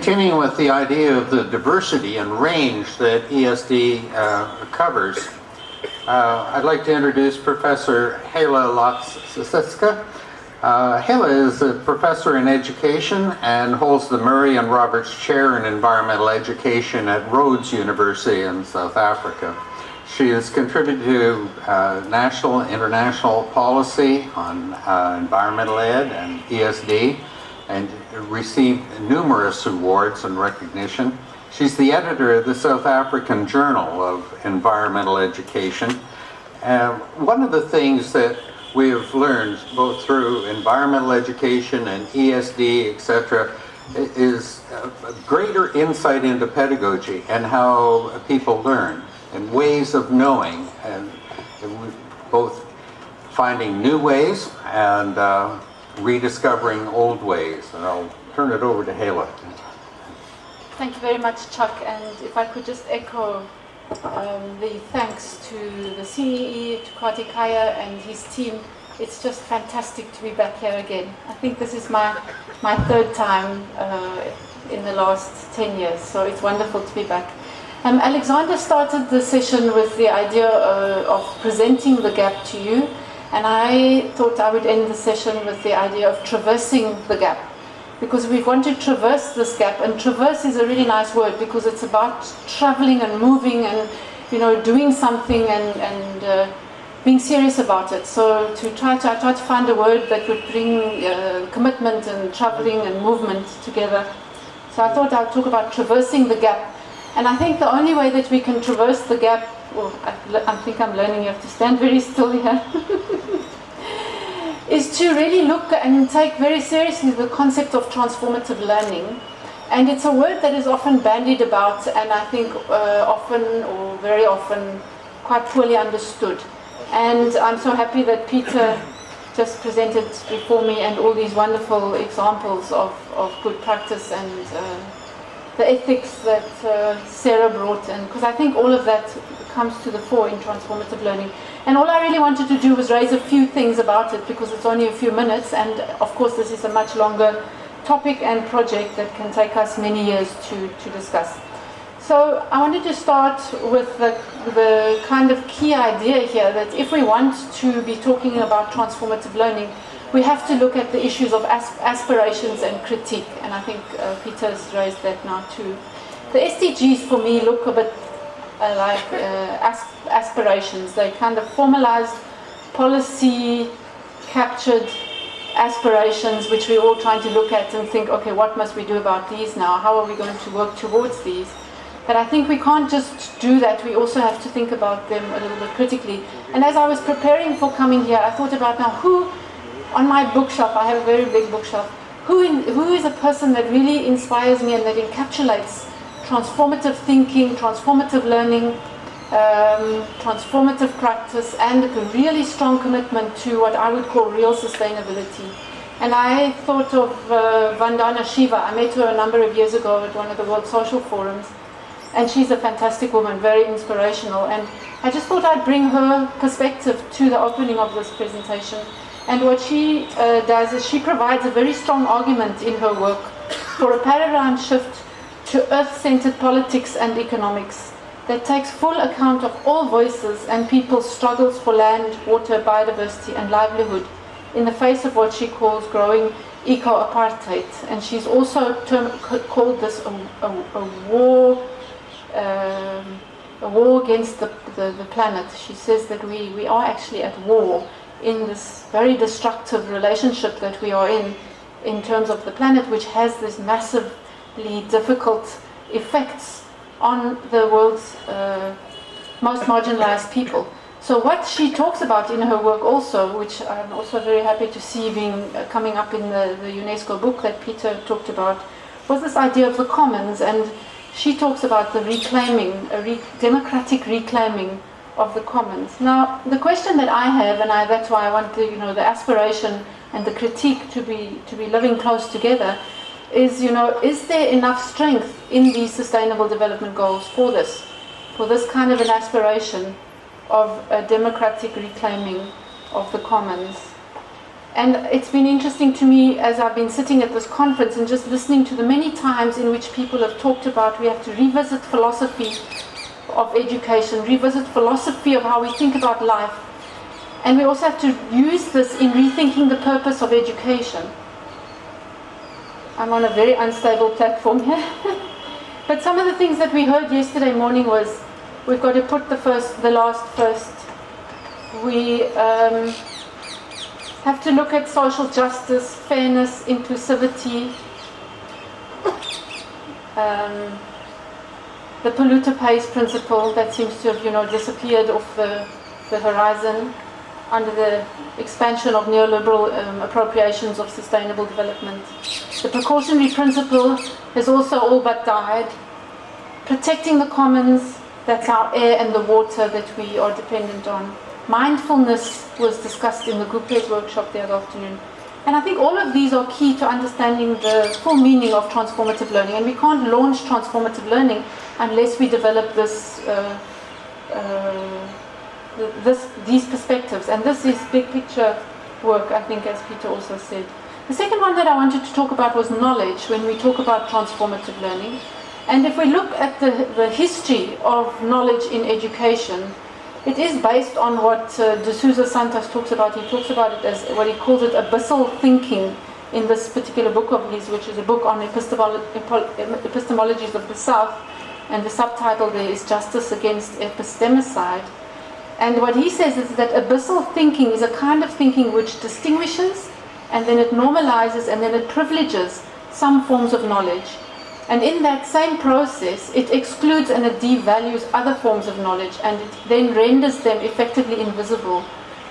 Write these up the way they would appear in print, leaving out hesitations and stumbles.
continuing with the idea of the diversity and range that ESD covers, I'd like to introduce Professor Heila Lotz Sisitka. Heila is a professor in education and holds the Murray and Roberts Chair in Environmental Education at Rhodes University in South Africa. She has contributed to national and international policy on environmental ed and ESD, and received numerous awards and recognition. She's the editor of the South African Journal of Environmental Education. One of the things that we have learned, both through environmental education and ESD, etc., is a greater insight into pedagogy and how people learn, and ways of knowing, and both finding new ways and rediscovering old ways. And I'll turn it over to Heila. Thank you very much, Chuck. And if I could just echo the thanks to the CEE, to Kartikaya and his team. It's just fantastic to be back here again. I think this is my third time in the last 10 years, so it's wonderful to be back. Alexander started the session with the idea of presenting the gap to you, and I thought I would end the session with the idea of traversing the gap, because we want to traverse this gap, and traverse is a really nice word because it's about traveling and moving and, you know, doing something and being serious about it. So I tried to find a word that would bring commitment and traveling and movement together. So I thought I'd talk about traversing the gap. And I think the only way that we can traverse the gap, well, I think I'm learning you have to stand very still here, is to really look and take very seriously the concept of transformative learning. And it's a word that is often bandied about, and I think often or very often quite poorly understood. And I'm so happy that Peter just presented before me and all these wonderful examples of good practice and the ethics that Sarah brought in, because I think all of that comes to the fore in transformative learning. And all I really wanted to do was raise a few things about it, because it's only a few minutes, and of course this is a much longer topic and project that can take us many years to discuss. So I wanted to start with the kind of key idea here that if we want to be talking about transformative learning, we have to look at the issues of aspirations and critique, and I think Peter's raised that now too. The SDGs for me look a bit like aspirations. They kind of formalized, policy captured aspirations which we're all trying to look at and think, okay, what must we do about these now? How are we going to work towards these? But I think we can't just do that. We also have to think about them a little bit critically. And as I was preparing for coming here, I thought about now who, on my bookshelf, I have a very big bookshelf, who is a person that really inspires me and that encapsulates transformative thinking, transformative learning, transformative practice, and a really strong commitment to what I would call real sustainability. And I thought of Vandana Shiva. I met her a number of years ago at one of the World Social Forums. And she's a fantastic woman, very inspirational. And I just thought I'd bring her perspective to the opening of this presentation. And what she does is she provides a very strong argument in her work for a paradigm shift to earth-centered politics and economics that takes full account of all voices and people's struggles for land, water, biodiversity and livelihood in the face of what she calls growing eco-apartheid. And she's also called this a war against the planet. She says that we are actually at war in this very destructive relationship that we are in terms of the planet, which has this massively difficult effects on the world's most marginalized people. So what she talks about in her work also, which I'm also very happy to see coming up in the UNESCO book that Peter talked about, was this idea of the commons. And she talks about the reclaiming, democratic reclaiming of the commons. Now, the question that I have, and that's why I want the aspiration and the critique to be living close together, is, is there enough strength in these Sustainable Development Goals for this kind of an aspiration of a democratic reclaiming of the commons? And it's been interesting to me as I've been sitting at this conference and just listening to the many times in which people have talked about we have to revisit philosophy of education, revisit philosophy of how we think about life. And we also have to use this in rethinking the purpose of education. I'm on a very unstable platform here. But some of the things that we heard yesterday morning was we've got to put the last first. We have to look at social justice, fairness, inclusivity, the polluter pays principle that seems to have disappeared off the horizon under the expansion of neoliberal appropriations of sustainable development. The precautionary principle has also all but died. Protecting the commons, that's our air and the water that we are dependent on. Mindfulness was discussed in the Gupte's workshop the other afternoon. And I think all of these are key to understanding the full meaning of transformative learning. And we can't launch transformative learning unless we develop these perspectives. And this is big picture work, I think, as Peter also said. The second one that I wanted to talk about was knowledge when we talk about transformative learning. And if we look at the history of knowledge in education, it is based on what De Souza Santos talks about. He talks about it as what he calls it abyssal thinking in this particular book of his, which is a book on epistemologies of the South. And the subtitle there is Justice Against Epistemicide. And what he says is that abyssal thinking is a kind of thinking which distinguishes, and then it normalizes, and then it privileges some forms of knowledge. And in that same process, it excludes and it devalues other forms of knowledge, and it then renders them effectively invisible.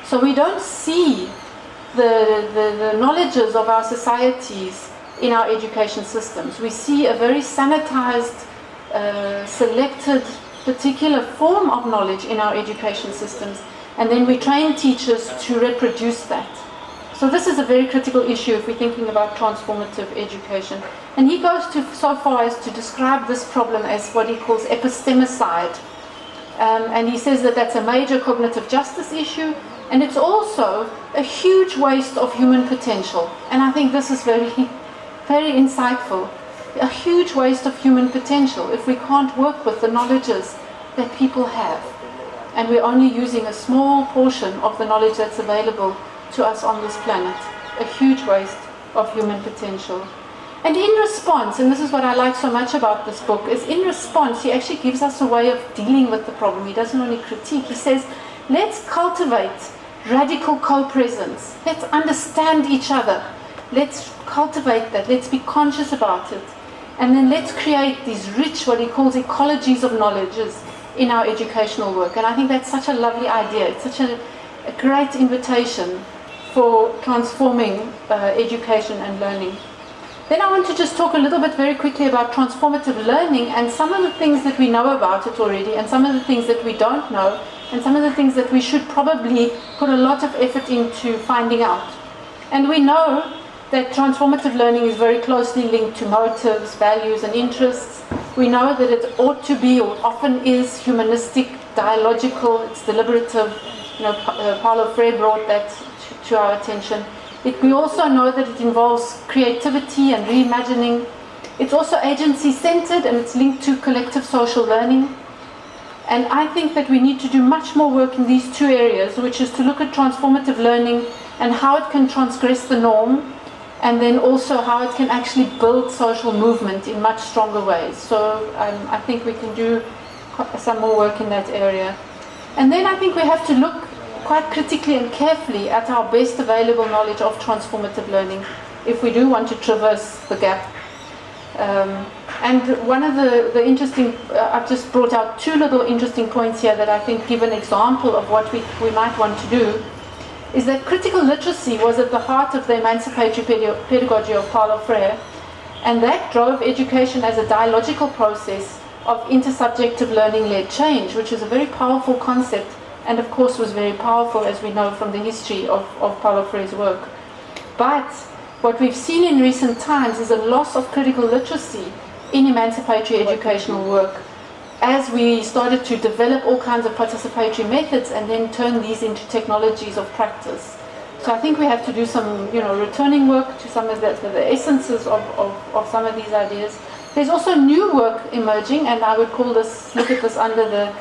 So we don't see the knowledges of our societies in our education systems. We see a very sanitized, selected, particular form of knowledge in our education systems, and then we train teachers to reproduce that. So this is a very critical issue if we're thinking about transformative education. And he goes so far as to describe this problem as what he calls epistemicide. And he says that that's a major cognitive justice issue, and it's also a huge waste of human potential. And I think this is very, very insightful. A huge waste of human potential if we can't work with the knowledges that people have. And we're only using a small portion of the knowledge that's available to us on this planet. A huge waste of human potential. And in response, and this is what I like so much about this book, is in response he actually gives us a way of dealing with the problem. He doesn't only critique, he says, let's cultivate radical co-presence. Let's understand each other. Let's cultivate that. Let's be conscious about it. And then let's create these rich, what he calls ecologies of knowledges in our educational work. And I think that's such a lovely idea. It's such a great invitation for transforming education and learning. Then I want to just talk a little bit very quickly about transformative learning and some of the things that we know about it already, and some of the things that we don't know, and some of the things that we should probably put a lot of effort into finding out. And we know that transformative learning is very closely linked to motives, values, and interests. We know that it ought to be, or often is, humanistic, dialogical, it's deliberative. Paulo Freire brought that to our attention. We also know that it involves creativity and reimagining. It's also agency-centered, and it's linked to collective social learning. And I think that we need to do much more work in these two areas, which is to look at transformative learning and how it can transgress the norm, and then also how it can actually build social movement in much stronger ways. So I think we can do some more work in that area. And then I think we have to look quite critically and carefully at our best available knowledge of transformative learning if we do want to traverse the gap. And one of the interesting, I've just brought out two little interesting points here that I think give an example of what we might want to do, is that critical literacy was at the heart of the emancipatory pedagogy of Paulo Freire, and that drove education as a dialogical process of intersubjective learning-led change, which is a very powerful concept, and of course was very powerful, as we know from the history of Paulo Freire's work. But what we've seen in recent times is a loss of critical literacy in emancipatory educational work as we started to develop all kinds of participatory methods and then turn these into technologies of practice. So I think we have to do some, returning work to some of the essences of some of these ideas. There's also new work emerging, and I would look at this under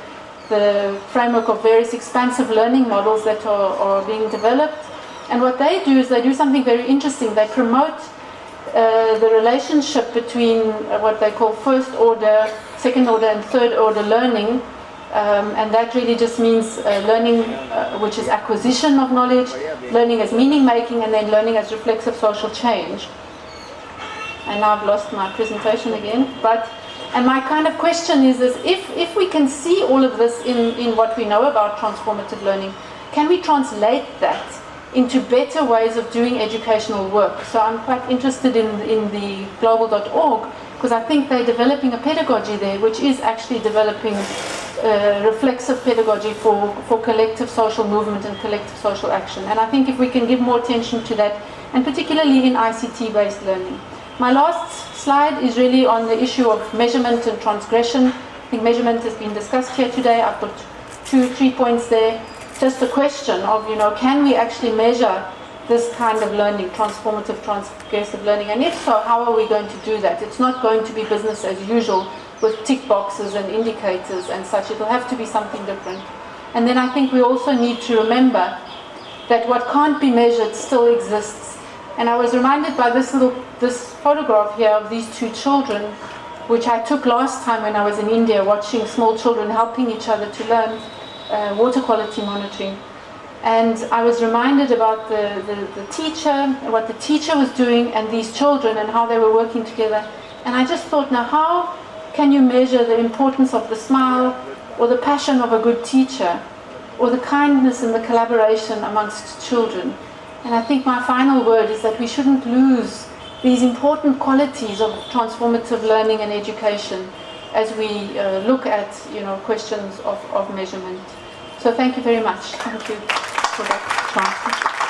the framework of various expansive learning models that are being developed. And what they do is they do something very interesting. They promote the relationship between what they call first order, second order, and third order learning. And that really just means learning, which is acquisition of knowledge, learning as meaning making, and then learning as reflexive social change. And now I've lost my presentation again. And my kind of question is if we can see all of this in what we know about transformative learning, can we translate that into better ways of doing educational work? So I'm quite interested in the global.org, because I think they're developing a pedagogy there which is actually developing reflexive pedagogy for collective social movement and collective social action. And I think if we can give more attention to that, and particularly in ICT-based learning. My last slide is really on the issue of measurement and transgression. I think measurement has been discussed here today. I've put 3 points there. Just the question of, can we actually measure this kind of learning, transformative, transgressive learning? And if so, how are we going to do that? It's not going to be business as usual with tick boxes and indicators and such. It will have to be something different. And then I think we also need to remember that what can't be measured still exists. And I was reminded by this photograph here of these two children, which I took last time when I was in India, watching small children helping each other to learn water quality monitoring. And I was reminded about the teacher, what the teacher was doing, and these children and how they were working together. And I just thought, now how can you measure the importance of the smile or the passion of a good teacher or the kindness and the collaboration amongst children? And I think my final word is that we shouldn't lose these important qualities of transformative learning and education as we look at questions of measurement. So thank you very much. Thank you for that chance.